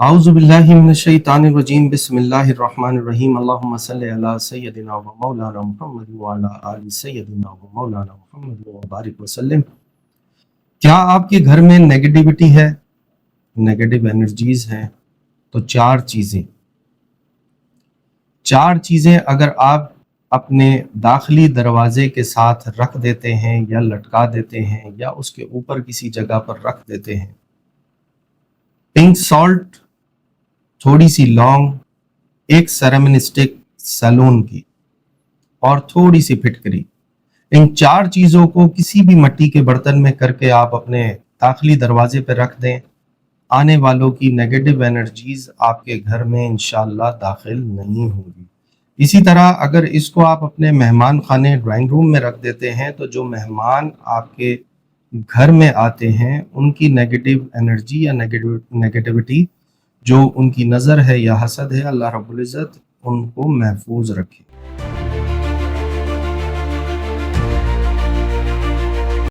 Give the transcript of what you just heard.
اعوذ باللہ من الشیطان الرجیم بسم اللہ الرحمن الرحیم اللہم صلی علی سیدنا و مولانا محمد وعلی آل سیدنا و مولانا محمد وبارک وسلم۔ کیا آپ کے گھر میں نیگیٹیوٹی ہے، نیگیٹو انرجیز ہیں؟ تو چار چیزیں اگر آپ اپنے داخلی دروازے کے ساتھ رکھ دیتے ہیں یا لٹکا دیتے ہیں یا اس کے اوپر کسی جگہ پر رکھ دیتے ہیں: پنک سالٹ، تھوڑی سی لونگ، ایک سیرمن اسٹک سیلون کی، اور تھوڑی سی پھٹکری۔ ان چار چیزوں کو کسی بھی مٹی کے برتن میں کر کے آپ اپنے داخلی دروازے پہ رکھ دیں، آنے والوں کی نیگیٹو انرجیز آپ کے گھر میں انشاءاللہ داخل نہیں ہوگی۔ اسی طرح اگر اس کو آپ اپنے مہمان خانے ڈرائنگ روم میں رکھ دیتے ہیں تو جو مہمان آپ کے گھر میں آتے ہیں ان کی نیگیٹو انرجی یا نیگیٹیوٹی جو ان کی نظر ہے یا حسد ہے، اللہ رب العزت ان کو محفوظ رکھے۔